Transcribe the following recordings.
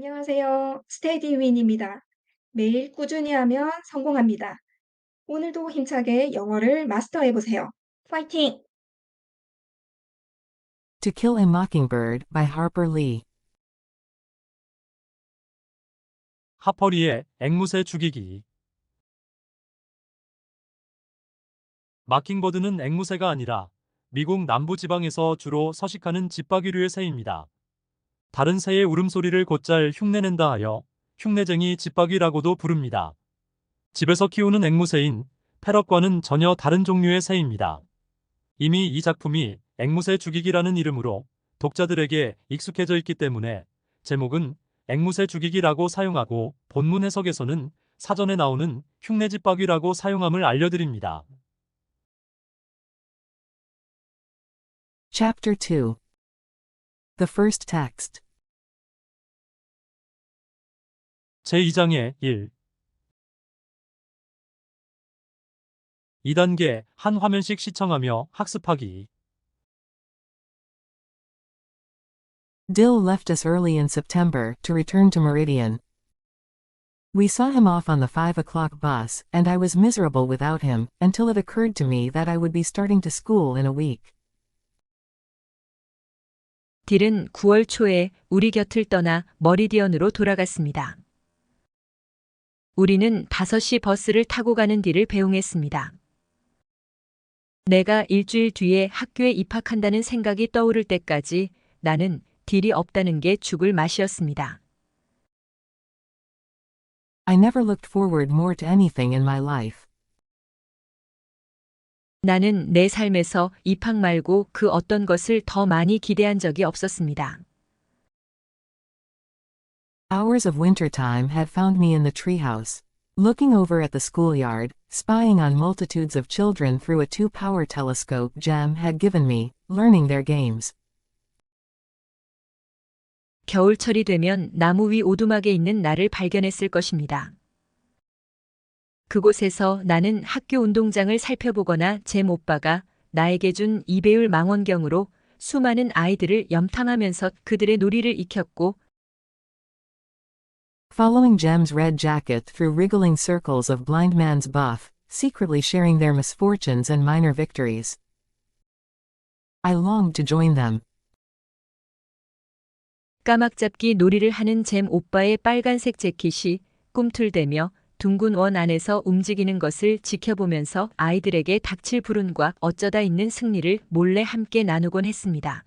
안녕하세요. 스테디윈입니다. 매일 꾸준히 하면 성공합니다. 오늘도 힘차게 영어를 마스터해 보세요. 파이팅! To Kill a Mockingbird by Harper Lee. 하퍼리의 앵무새 죽이기. 마킹버드는 앵무새가 아니라 미국 남부지방에서 주로 서식하는 집박이류의 새입니다. 다른 새의 울음소리를 곧잘 흉내낸다 하여 흉내쟁이 집박이라고도 부릅니다. 집에서 키우는 앵무새인 패럿과는 전혀 다른 종류의 새입니다. 이미 이 작품이 앵무새 죽이기라는 이름으로 독자들에게 익숙해져 있기 때문에 제목은 앵무새 죽이기라고 사용하고 본문 해석에서는 사전에 나오는 흉내집박이라고 사용함을 알려드립니다. Chapter 2. The First Text. 제2장의 1. 2단계 한 화면씩 시청하며 학습하기. Dill left us early in September to return to Meridian. We saw him off on the 5 o'clock bus, and I was miserable without him, until it occurred to me that I would be starting to school in a week. 딜은 9월 초에 우리 곁을 떠나 머리디언으로 돌아갔습니다. 우리는 5시 버스를 타고 가는 딜을 배웅했습니다. 내가 일주일 뒤에 학교에 입학한다는 생각이 떠오를 때까지 나는 딜이 없다는 게 죽을 맛이었습니다. I never looked forward more to anything in my life. 나는 내 삶에서 입학 말고 그 어떤 것을 더 많이 기대한 적이 없었습니다. Hours of wintertime had found me in the treehouse, looking over at the schoolyard, spying on multitudes of children through a 2-power telescope Jem had given me, learning their games. 겨울철이 되면 나무 위 오두막에 있는 나를 발견했을 것입니다. 그곳에서 나는 학교 운동장을 살펴보거나 잼 오빠가 나에게 준 2배율 망원경으로 수많은 아이들을 염탐하면서 그들의 놀이를 익혔고, Following Jem's red jacket through wriggling circles of blind man's buff, secretly sharing their misfortunes and minor victories. I longed to join them. 까막잡기 놀이를 하는 잼 오빠의 빨간색 재킷이 꿈틀대며 둥근 원 안에서 움직이는 것을 지켜보면서 아이들에게 닥칠 불운과 어쩌다 있는 승리를 몰래 함께 나누곤 했습니다.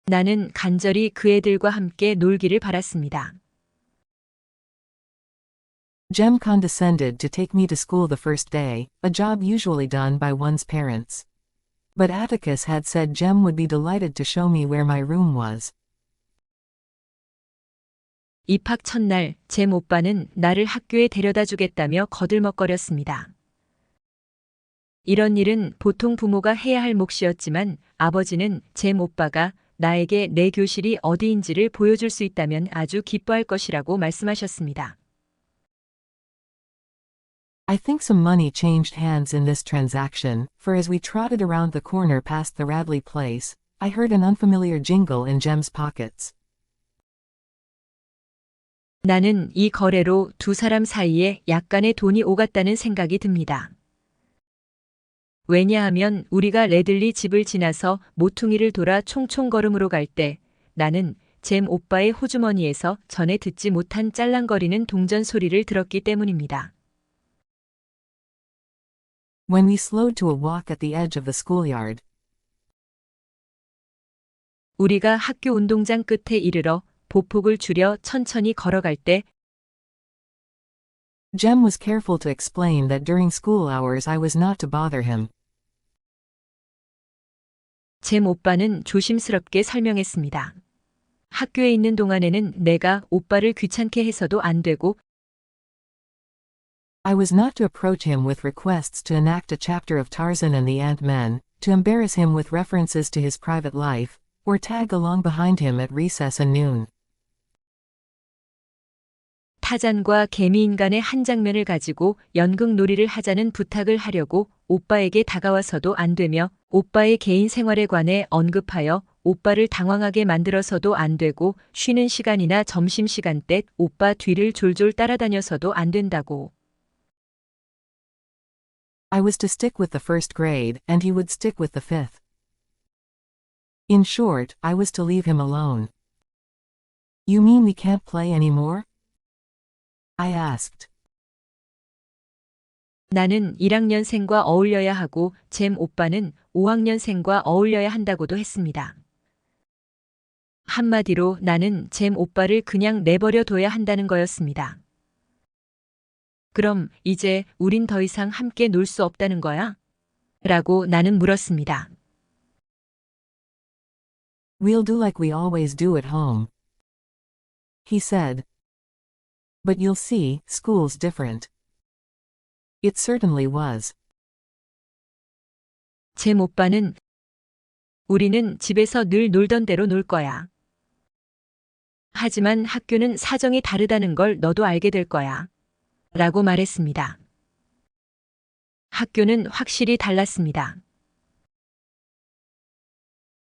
나는 간절히 그 애들과 함께 놀기를 바랐습니다. Jem condescended to take me to school the first day, a job usually done by one's parents. But Atticus had said Jem would be delighted to show me where my room was. 입학 첫날 잼 오빠는 나를 학교에 데려다 주겠다며 거들먹거렸습니다. 이런 일은 보통 부모가 해야 할 몫이었지만 아버지는 잼 오빠가 나에게 내 교실이 어디인지를 보여줄 수 있다면 아주 기뻐할 것이라고 말씀하셨습니다. I think some money changed hands in this transaction, for as we trotted around the corner past the Radley place, I heard an unfamiliar jingle in Jem's pockets. 나는 이 거래로 두 사람 사이에 약간의 돈이 오갔다는 생각이 듭니다. 왜냐하면 우리가 레들리 집을 지나서 모퉁이를 돌아 총총걸음으로 갈 때 나는 잼 오빠의 호주머니에서 전에 듣지 못한 짤랑거리는 동전 소리를 들었기 때문입니다. When we slowed to a walk at the edge of the schoolyard, 우리가 학교 운동장 끝에 이르러 보폭을 줄여 천천히 걸어갈 때 Jem was careful to explain that during school hours I was not to bother him. 잼 오빠는 조심스럽게 설명했습니다. 학교에 있는 동안에는 내가 오빠를 귀찮게 해서도 안 되고 I was not to approach him with requests to enact a chapter of Tarzan and the Ant-Men, to embarrass him with references to his private life, or tag along behind him at recess and noon. 타잔과 개미인간의 한 장면을 가지고 연극놀이를 하자는 부탁을 하려고 오빠에게 다가와서도 안 되며 오빠의 개인 생활에 관해 언급하여 오빠를 당황하게 만들어서도 안 되고 쉬는 시간이나 점심시간 때 오빠 뒤를 졸졸 따라다녀서도 안 된다고. I was to stick with the first grade, and he would stick with the fifth. In short, I was to leave him alone. You mean we can't play anymore? I asked. 나는 1학년생과 어울려야 하고 잼 오빠는 5학년생과 어울려야 한다고도 했습니다. 한마디로 나는 잼 오빠를 그냥 내버려 둬야 한다는 거였습니다. 그럼 이제 우린 더 이상 함께 놀 수 없다는 거야? 라고 나는 물었습니다. We'll do like we always do at home. He said. But you'll see, school's different. It certainly was. 잼 오빠는 우리는 집에서 늘 놀던 대로 놀 거야. 하지만 학교는 사정이 다르다는 걸 너도 알게 될 거야. 라고 말했습니다. 학교는 확실히 달랐습니다.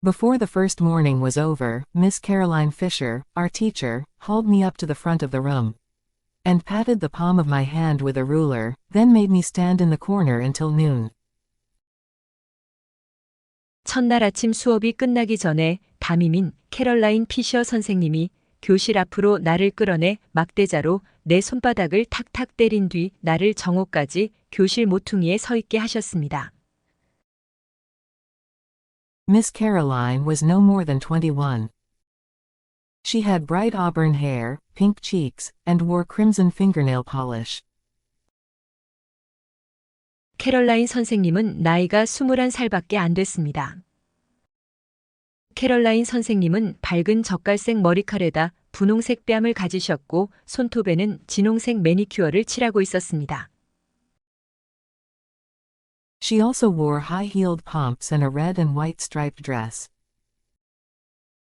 Before the first morning was over, Miss Caroline Fisher, our teacher, hauled me up to the front of the room. And patted the palm of my hand with a ruler, then made me stand in the corner until noon. 첫날 아침 수업이 끝나기 전에 담임인 캐럴라인 피셔 선생님이 교실 앞으로 나를 끌어내 막대자로 내 손바닥을 탁탁 때린 뒤 나를 정오까지 교실 모퉁이에 서 있게 하셨습니다. Miss Caroline was no more than 21. She had bright auburn hair, pink cheeks, and wore crimson fingernail polish. 캐럴라인 선생님은 나이가 21살밖에 안 됐습니다. 캐럴라인 선생님은 밝은 젓갈색 머리칼에다 분홍색 뺨을 가지셨고 손톱에는 진홍색 매니큐어를 칠하고 있었습니다. She also wore high-heeled pumps and a red and white striped dress.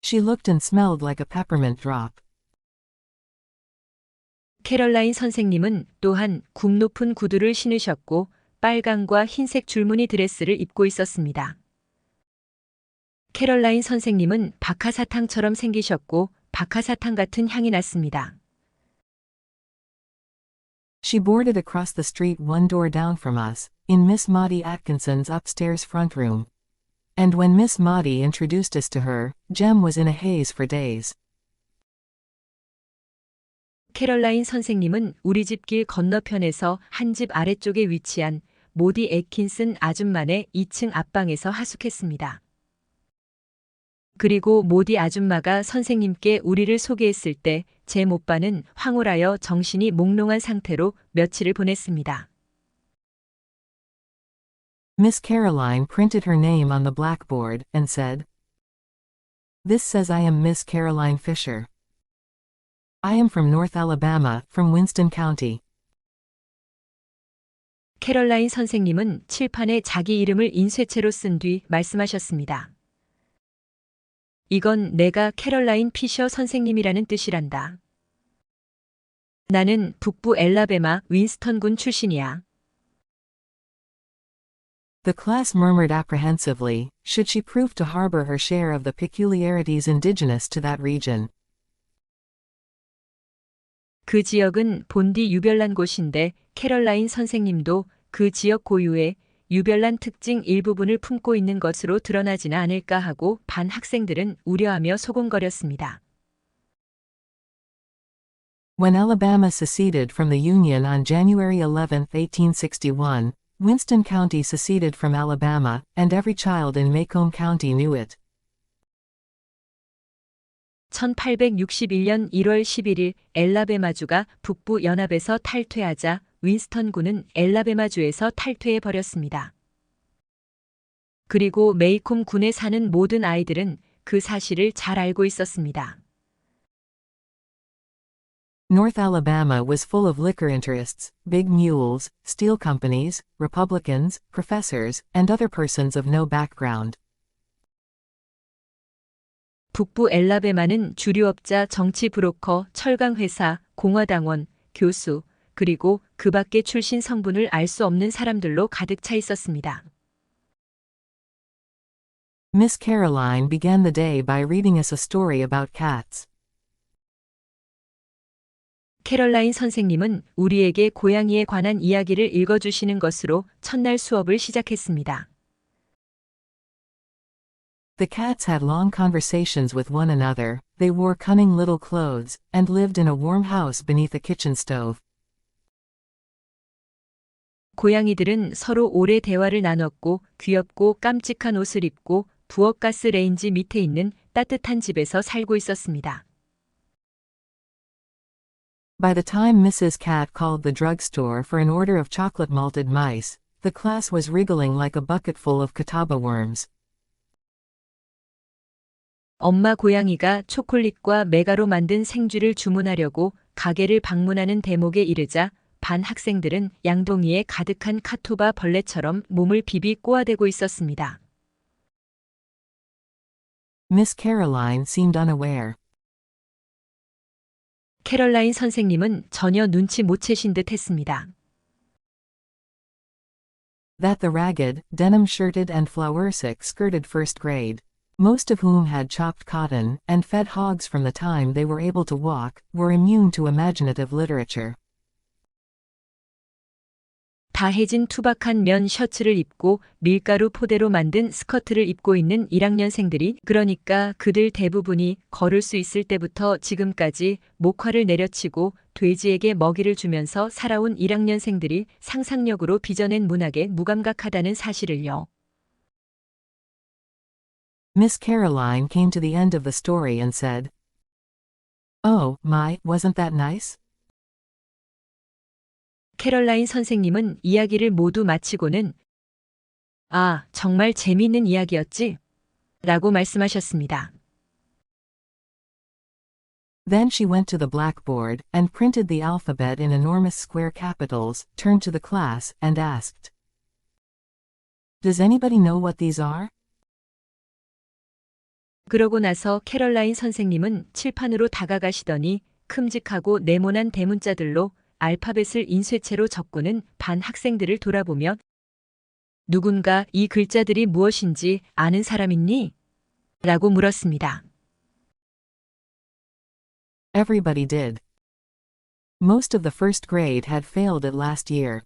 She looked and smelled like a peppermint drop. 캐럴라인 선생님은 또한 굽 높은 구두를 신으셨고 빨강과 흰색 줄무늬 드레스를 입고 있었습니다. 캐럴라인 선생님은 박하사탕처럼 생기셨고 박하사탕 같은 향이 났습니다. She boarded across the street one door down from us, in Miss Maudie Atkinson's upstairs front room. And when Miss Maudie introduced us to her, Jem was in a haze for days. 캐럴라인 선생님은 우리 집 길 건너편에서 한 집 아래쪽에 위치한 모디 애킨슨 아줌마네 2층 앞방에서 하숙했습니다. 그리고 모디 아줌마가 선생님께 우리를 소개했을 때 잼 오빠는 황홀하여 정신이 몽롱한 상태로 며칠을 보냈습니다. Miss Caroline printed her name on the blackboard, and said, This says I am Miss Caroline Fisher. I am from North Alabama, from Winston County. 캐럴라인 선생님은 칠판에 자기 이름을 인쇄체로 쓴 뒤 말씀하셨습니다. 이건 내가 캐럴라인 피셔 선생님이라는 뜻이란다. 나는 북부 엘라베마 윈스턴군 출신이야. The class murmured apprehensively, should she prove to harbor her share of the peculiarities indigenous to that region. 그 지역은 본디 유별난 곳인데 캐럴라인 선생님도 그 지역 고유의 유별난 특징 일부분을 품고 있는 것으로 드러나지는 않을까 하고 반 학생들은 우려하며 소곤거렸습니다. When Alabama seceded from the Union on January 11, 1861, Winston County seceded from Alabama, and every child in Macomb County knew it. 1861년 1월 11일 엘라베마주가 북부 연합에서 탈퇴하자 윈스턴군은 엘라베마주에서 탈퇴해 버렸습니다. 그리고 메이콤 군에 사는 모든 아이들은 그 사실을 잘 알고 있었습니다. North Alabama was full of liquor interests, big mules, steel companies, Republicans, professors, and other persons of no background. 북부 엘라베마는 주류업자, 정치 브로커, 철강회사, 공화당원, 교수, 그리고 그 밖의 출신 성분을 알 수 없는 사람들로 가득 차 있었습니다. Miss Caroline began the day by reading us a story about cats. 캐럴라인 선생님은 우리에게 고양이에 관한 이야기를 읽어주시는 것으로 첫날 수업을 시작했습니다. The cats had long conversations with one another, they wore cunning little clothes, and lived in a warm house beneath a kitchen stove. 고양이들은 서로 오래 대화를 나눴고 귀엽고 깜찍한 옷을 입고 부엌가스 레인지 밑에 있는 따뜻한 집에서 살고 있었습니다. By the time Mrs. Cat called the drugstore for an order of chocolate malted mice, the class was wriggling like a bucketful of catawba worms. 엄마 고양이가 초콜릿과 메가로 만든 생쥐를 주문하려고 가게를 방문하는 대목에 이르자 반 학생들은 양동이에 가득한 카토바 벌레처럼 몸을 비비 꼬아대고 있었습니다. Miss Caroline seemed unaware. 캐럴라인 선생님은 전혀 눈치 못 채신 듯 했습니다. That the ragged, denim-shirted and flower-skirted first grade, most of whom had chopped cotton and fed hogs from the time they were able to walk, were immune to imaginative literature. 다해진 투박한 면 셔츠를 입고 밀가루 포대로 만든 스커트를 입고 있는 1학년생들이 그러니까 그들 대부분이 걸을 수 있을 때부터 지금까지 목화를 내려치고 돼지에게 먹이를 주면서 살아온 1학년생들이 상상력으로 빚어낸 문학에 무감각하다는 사실을요. Miss Caroline came to the end of the story and said, "Oh, my, wasn't that nice?" 캐럴라인 선생님은 이야기를 모두 마치고는 아, 정말 재미있는 이야기였지? 라고 말씀하셨습니다. Then she went to the blackboard and printed the alphabet in enormous square capitals, turned to the class, and asked, "Does anybody know what these are?" 그러고 나서 캐럴라인 선생님은 칠판으로 다가가시더니 큼직하고 네모난 대문자들로 알파벳을 인쇄체로 적고는 반 학생들을 돌아보며 누군가 이 글자들이 무엇인지 아는 사람 있니? 라고 물었습니다. Everybody did. Most of the first grade had failed it last year.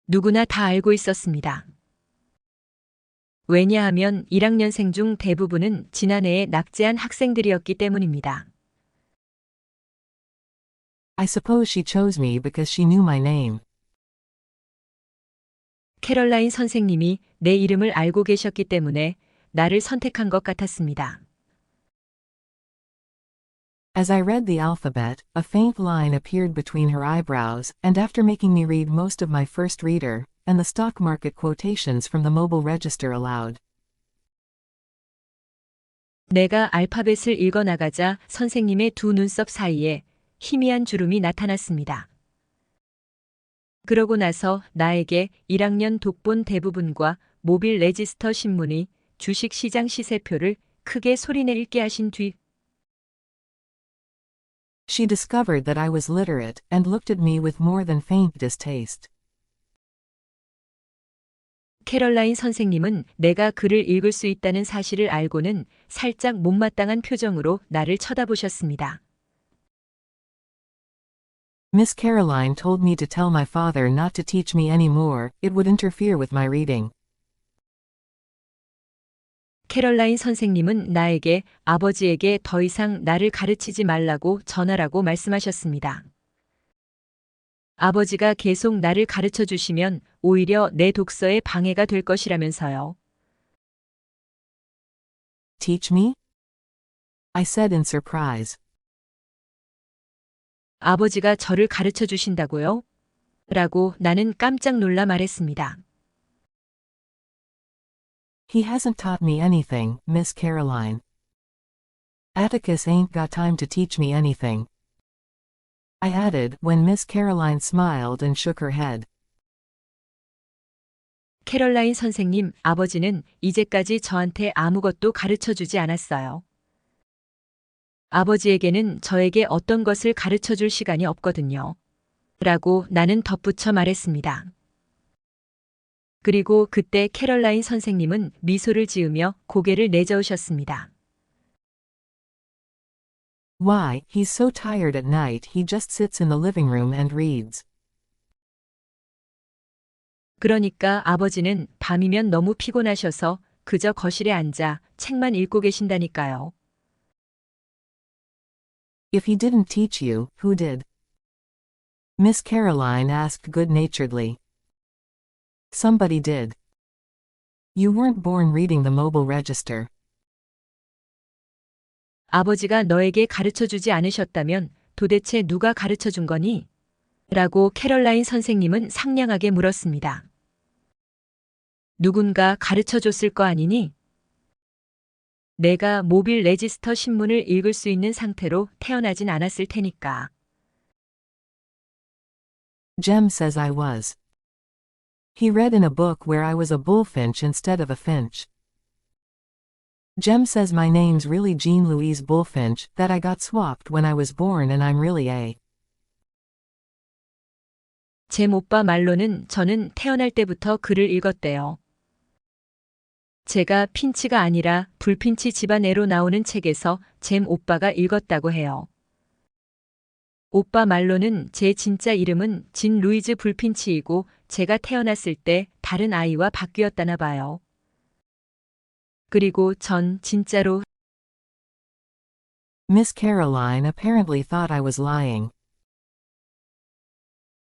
누구나 다 알고 있었습니다. 왜냐하면 1학년생 중 대부분은 지난해에 낙제한 학생들이었기 때문입니다. I suppose she chose me because she knew my name. 캐럴라인 선생님이 내 이름을 알고 계셨기 때문에 나를 선택한 것 같았습니다. As I read the alphabet, a faint line appeared between her eyebrows, and after making me read most of my first reader, and the stock market quotations from the mobile register aloud. 내가 알파벳을 읽어나가자 선생님의 두 눈썹 사이에 희미한 주름이 나타났습니다. 그러고 나서 나에게 1학년 독본 대부분과 모빌 레지스터 신문의 주식시장 시세표를 크게 소리내 읽게 하신 뒤 She discovered that I was literate and looked at me with more than faint distaste. 캐럴라인 선생님은 내가 글을 읽을 수 있다는 사실을 알고는 살짝 못마땅한 표정으로 나를 쳐다보셨습니다. Miss Caroline told me to tell my father not to teach me any more, it would interfere with my reading. 캐럴라인 선생님은 나에게 아버지에게 더 이상 나를 가르치지 말라고 전하라고 말씀하셨습니다. 아버지가 계속 나를 가르쳐 주시면 오히려 내 독서에 방해가 될 것이라면서요. Teach me? I said in surprise. 아버지가 저를 가르쳐 주신다고요? 라고 나는 깜짝 놀라 말했습니다. He hasn't taught me anything, Miss Caroline. Atticus ain't got time to teach me anything. I added when Miss Caroline smiled and shook her head. 캐럴라인 선생님, 아버지는 이제까지 저한테 아무것도 가르쳐 주지 않았어요. 아버지에게는 저에게 어떤 것을 가르쳐 줄 시간이 없거든요. 라고 나는 덧붙여 말했습니다. 그리고 그때 캐럴라인 선생님은 미소를 지으며 고개를 내저으셨습니다. Why, he's so tired at night he just sits in the living room and reads. 그러니까 아버지는 밤이면 너무 피곤하셔서 그저 거실에 앉아 책만 읽고 계신다니까요. If he didn't teach you, who did? Miss Caroline asked good-naturedly. Somebody did. You weren't born reading the mobile register. 아버지가 너에게 가르쳐 주지 않으셨다면 도대체 누가 가르쳐 준 거니? 라고 캐럴라인 선생님은 상냥하게 물었습니다. 누군가 가르쳐 줬을 거 아니니? 내가 모빌 레지스터 신문을 읽을 수 있는 상태로 태어나진 않았을 테니까. Jem says I was. He read in a book where I was a bullfinch instead of a finch. Jem says my name's really Jean Louise Bullfinch, that I got swapped when I was born and I'm really a. 잼 오빠 말로는 저는 태어날 때부터 글을 읽었대요. 제가 핀치가 아니라 불핀치 집안애로 나오는 책에서 잼 오빠가 읽었다고 해요. 오빠 말로는 제 진짜 이름은 진 루이즈 불핀치이고 제가 태어났을 때 다른 아이와 바뀌었다나 봐요. 그리고 전 진짜로 Miss Caroline apparently thought I was lying.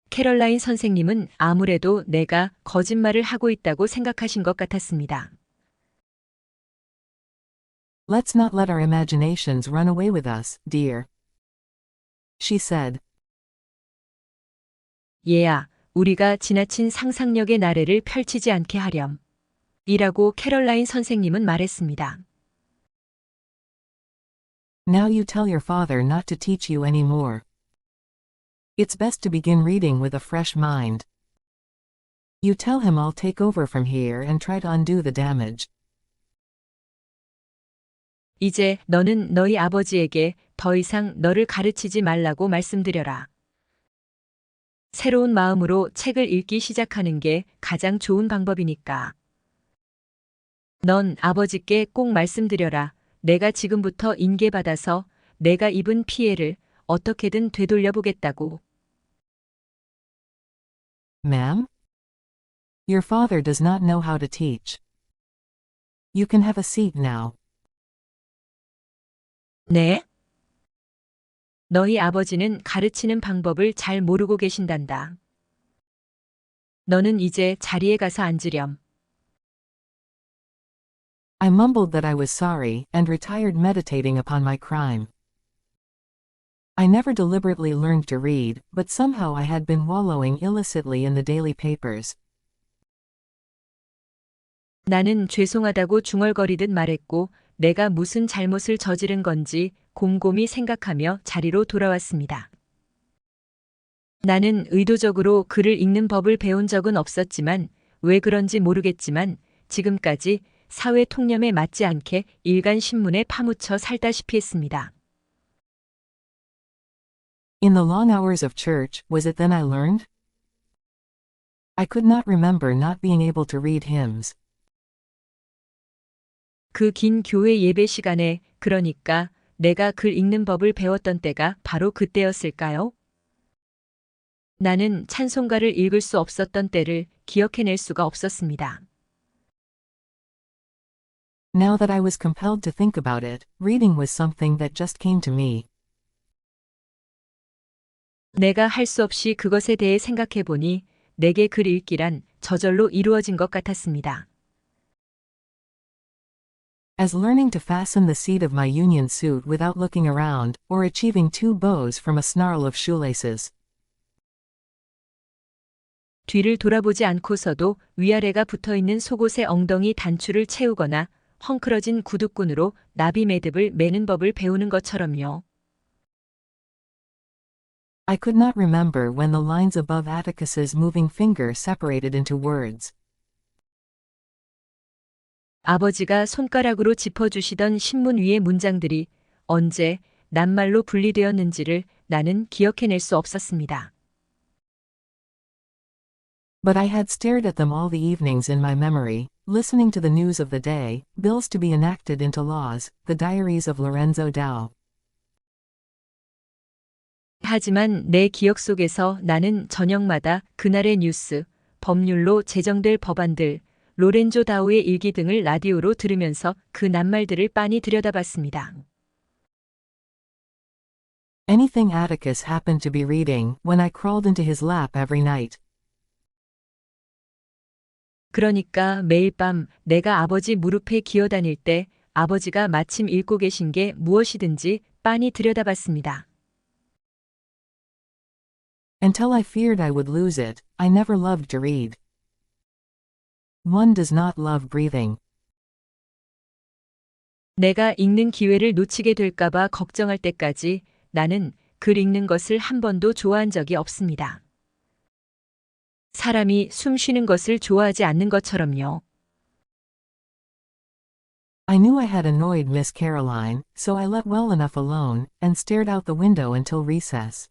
캐럴라인 선생님은 아무래도 내가 거짓말을 하고 있다고 생각하신 것 같았습니다. Let's not let our imaginations run away with us, dear. She said. 얘야, 우리가 지나친 상상력의 나래를 펼치지 않게 하렴. 이라고 캐럴라인 선생님은 말했습니다. Now you tell your father not to teach you anymore. It's best to begin reading with a fresh mind. You tell him I'll take over from here and try to undo the damage. 이제 너는 너희 아버지에게 더 이상 너를 가르치지 말라고 말씀드려라. 새로운 마음으로 책을 읽기 시작하는 게 가장 좋은 방법이니까. 넌 아버지께 꼭 말씀드려라. 내가 지금부터 인계받아서 내가 입은 피해를 어떻게든 되돌려보겠다고. Ma'am? Your father does not know how to teach. You can have a seat now. 네? 너희 아버지는 가르치는 방법을 잘 모르고 계신단다. 너는 이제 자리에 가서 앉으렴. I mumbled that I was sorry and retired meditating upon my crime. I never deliberately learned to read, but somehow I had been wallowing illicitly in the daily papers. 나는 죄송하다고 중얼거리듯 말했고 내가 무슨 잘못을 저지른 건지 곰곰이 생각하며 자리로 돌아왔습니다. 나는 의도적으로 글을 읽는 법을 배운 적은 없었지만 왜 그런지 모르겠지만 지금까지 사회 통념에 맞지 않게 일간 신문에 파묻혀 살다시피 했습니다. In the long hours of church, was it then I learned? I could not remember not being able to read hymns. 그 긴 교회 예배 시간에 그러니까 내가 글 읽는 법을 배웠던 때가 바로 그때였을까요? 나는 찬송가를 읽을 수 없었던 때를 기억해낼 수가 없었습니다. Now that I was compelled to think about it, reading was something that just came to me. 내가 할 수 없이 그것에 대해 생각해 보니 내게 글 읽기란 저절로 이루어진 것 같았습니다. As learning to fasten the seat of my union suit without looking around, or achieving 2 bows from a snarl of shoelaces. 뒤를 돌아보지 않고서도 위아래가 붙어있는 속옷의 엉덩이 단추를 채우거나 헝클어진 구두끈으로 나비 매듭을 매는 법을 배우는 것처럼요. I could not remember when the lines above Atticus's moving finger separated into words. 아버지가 손가락으로 짚어주시던 신문 위의 문장들이 언제 낱말로 분리되었는지를 나는 기억해낼 수 없었습니다. But I had stared at them all the evenings in my memory, listening to the news of the day, bills to be enacted into laws, the diaries of Lorenzo Dow. 하지만 내 기억 속에서 나는 저녁마다 그날의 뉴스, 법률로 제정될 법안들, 로렌조 다우의 일기 등을 라디오로 들으면서 그 낱말들을 빤히 들여다봤습니다. Anything Atticus happened to be reading, when I crawled into his lap every night. 그러니까 매일 밤 내가 아버지 무릎에 기어다닐 때 아버지가 마침 읽고 계신 게 무엇이든지 빤히 들여다봤습니다. Until I feared I would lose it, I never loved to read. One does not love breathing. 내가 읽는 기회를 놓치게 될까봐 걱정할 때까지 나는 글 읽는 것을 한 번도 좋아한 적이 없습니다. 사람이 숨 쉬는 것을 좋아하지 않는 것처럼요. I knew I had annoyed Miss Caroline, so I let well enough alone, and stared out the window until recess.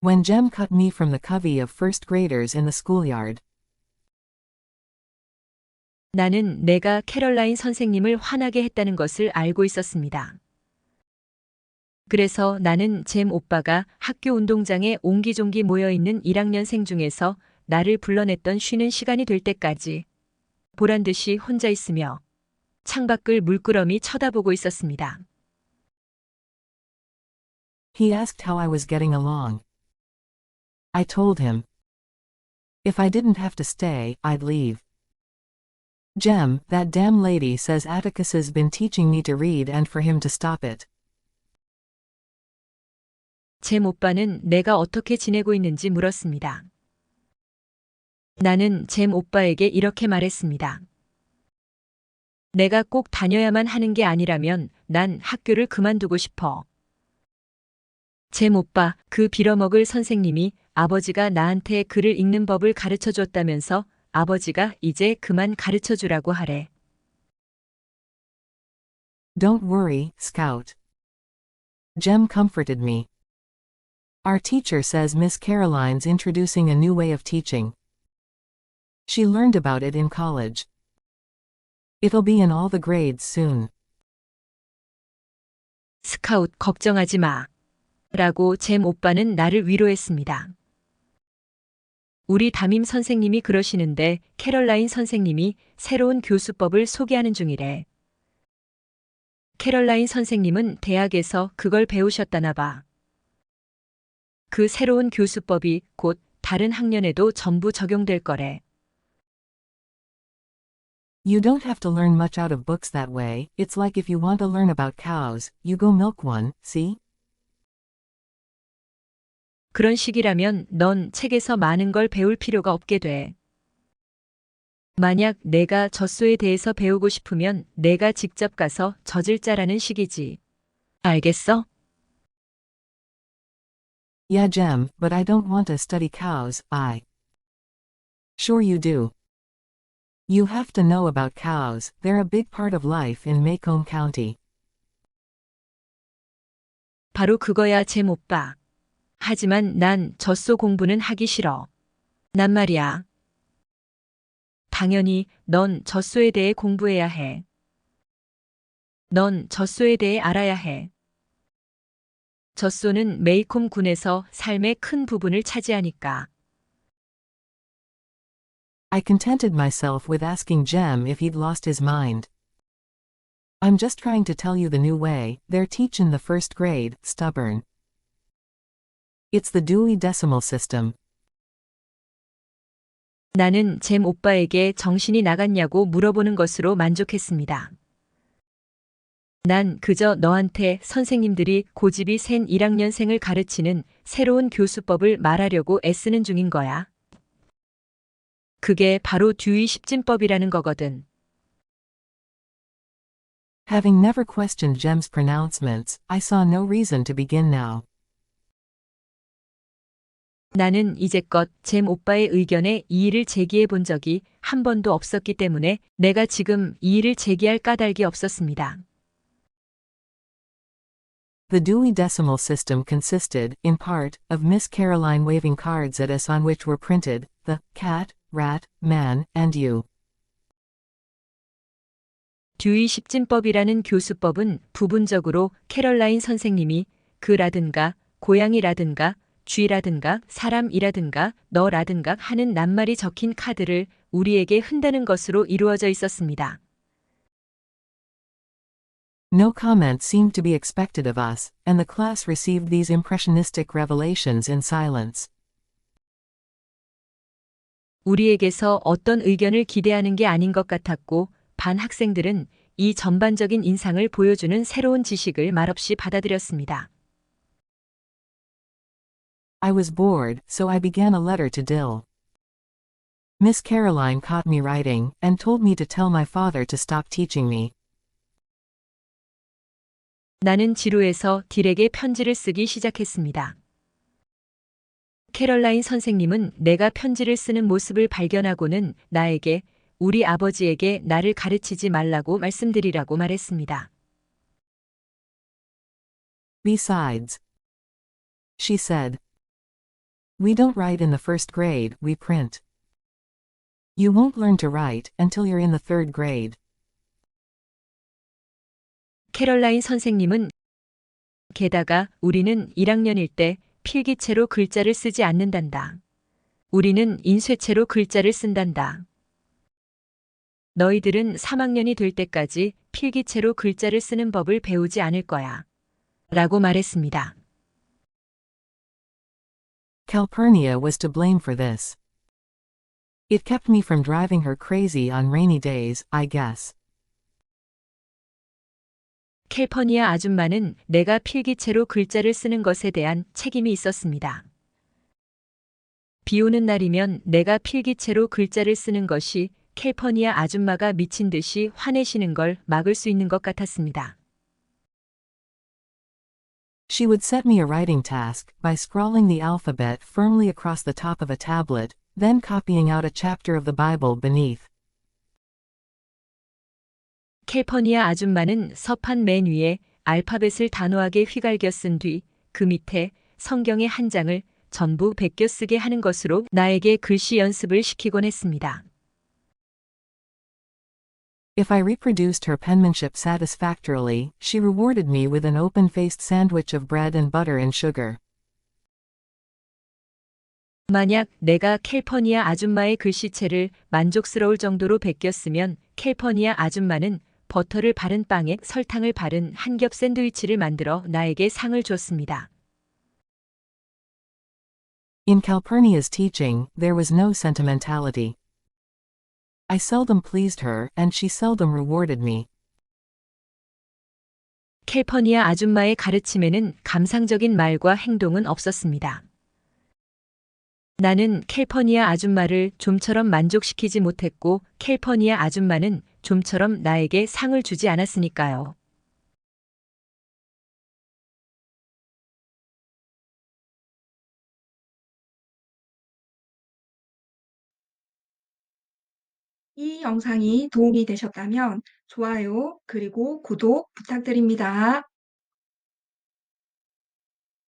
When Jem cut me from the covey of first graders in the schoolyard. 나는 내가 캐럴라인 선생님을 화나게 했다는 것을 알고 있었습니다. 그래서 나는 잼 오빠가 학교 운동장에 옹기종기 모여있는 1학년생 중에서 나를 불러냈던 쉬는 시간이 될 때까지 보란듯이 혼자 있으며 창밖을 물끄러미 쳐다보고 있었습니다. He asked how I was getting along. I told him. If I didn't have to stay, I'd leave. Jem, that damn lady says Atticus has been teaching me to read and for him to stop it. 잼 오빠는 내가 어떻게 지내고 있는지 물었습니다. 나는 잼 오빠에게 이렇게 말했습니다. 내가 꼭 다녀야만 하는 게 아니라면 난 학교를 그만두고 싶어. 잼 오빠, 그 빌어먹을 선생님이 아버지가 나한테 글을 읽는 법을 가르쳐 줬다면서 아버지가 이제 그만 가르쳐 주라고 하래. Don't worry, Scout. Jem comforted me. Our teacher says Miss Caroline's introducing a new way of teaching. She learned about it in college. It'll be in all the grades soon. 스카웃, 걱정하지 마. 라고 잼 오빠는 나를 위로했습니다. 우리 담임 선생님이 그러시는데 캐럴라인 선생님이 새로운 교수법을 소개하는 중이래. 캐럴라인 선생님은 대학에서 그걸 배우셨다나 봐. 그 새로운 교수법이 곧 다른 학년에도 전부 적용될 거래. You don't have to learn much out of books that way. It's like if you want to learn about cows, you go milk one, see? 그런 식이라면 넌 책에서 많은 걸 배울 필요가 없게 돼. 만약 내가 젖소에 대해서 배우고 싶으면 내가 직접 가서 젖을 짜라는 식이지. 알겠어? Yeah, Jem, but I don't want to study cows, Sure you do. You have to know about cows, they're a big part of life in Macomb County. 바로 그거야, 잼 오빠. 하지만 난 젖소 공부는 하기 싫어. 난 말이야. 당연히 넌 젖소에 대해 공부해야 해. 넌 젖소에 대해 알아야 해. 젖소는 메이콤 군에서 삶의 큰 부분을 차지하니까. I contented myself with asking Jem if he'd lost his mind. I'm just trying to tell you the new way they're teaching the first grade, stubborn. It's the Dewey Decimal System. 나는 잼 오빠에게 정신이 나갔냐고 물어보는 것으로 만족했습니다. 난 그저 너한테 선생님들이 고집이 센 1학년생을 가르치는 새로운 교수법을 말하려고 애쓰는 중인 거야. 그게 바로 듀이 십진법이라는 거거든. Having never questioned Jem's pronouncements, I saw no reason to begin now. 나는 이제껏 잼 오빠의 의견에 이의를 제기해 본 적이 한 번도 없었기 때문에 내가 지금 이의를 제기할 까닭이 없었습니다. The Dewey Decimal System consisted, in part, of Miss Caroline waving cards at us on which were printed, the cat, rat, man, and you. 듀이 십진법이라는 교수법은 부분적으로 캐럴라인 선생님이 그라든가 고양이라든가 쥐라든가 사람이라든가 너라든가 하는 낱말이 적힌 카드를 우리에게 흔다는 것으로 이루어져 있었습니다. No comment seemed to be expected of us, and the class received these impressionistic revelations in silence. 우리에게서 어떤 의견을 기대하는 게 아닌 것 같았고, 반 학생들은 이 전반적인 인상을 보여주는 새로운 지식을 말없이 받아들였습니다. I was bored, so I began a letter to Dill. Miss Caroline caught me writing, and told me to tell my father to stop teaching me. 나는 지루해서 딜에게 편지를 쓰기 시작했습니다. 캐럴라인 선생님은 내가 편지를 쓰는 모습을 발견하고는 나에게 우리 아버지에게 나를 가르치지 말라고 말씀드리라고 말했습니다. Besides, she said, we don't write in the first grade, we print. You won't learn to write until you're in the third grade. 캐럴라인 선생님은 게다가 우리는 1학년일 때 필기체로 글자를 쓰지 않는단다. 우리는 인쇄체로 글자를 쓴단다. 너희들은 3학년이 될 때까지 필기체로 글자를 쓰는 법을 배우지 않을 거야. 라고 말했습니다. Calpurnia was to blame for this. It kept me from driving her crazy on rainy days, I guess. 캘퍼니아 아줌마는 내가 필기체로 글자를 쓰는 것에 대한 책임이 있었습니다. 비 오는 날이면 내가 필기체로 글자를 쓰는 것이 캘퍼니아 아줌마가 미친 듯이 화내시는 걸 막을 수 있는 것 같았습니다. She would set me a writing task by scrawling the alphabet firmly across the top of a tablet, then copying out a chapter of the Bible beneath. 캘퍼니아 아줌마는 서판 맨 위에 알파벳을 단호하게 휘갈겨 쓴 뒤 그 밑에 성경의 한 장을 전부 베껴 쓰게 하는 것으로 나에게 글씨 연습을 시키곤 했습니다. If I reproduced her penmanship satisfactorily, she rewarded me with an open-faced sandwich of bread and butter and sugar. 만약 내가 캘퍼니아 아줌마의 글씨체를 만족스러울 정도로 베꼈으면 캘퍼니아 아줌마는 버터를 바른 빵에 설탕을 바른 한 겹 샌드위치를 만들어 나에게 상을 줬습니다. In Calpurnia's teaching, there was no sentimentality. I seldom pleased her, and she seldom rewarded me. 캘퍼니아 아줌마의 가르침에는 감상적인 말과 행동은 없었습니다. 나는 캘퍼니아 아줌마를 좀처럼 만족시키지 못했고 캘퍼니아 아줌마는 좀처럼 나에게 상을 주지 않았으니까요. 이 영상이 도움이 되셨다면 좋아요 그리고 구독 부탁드립니다.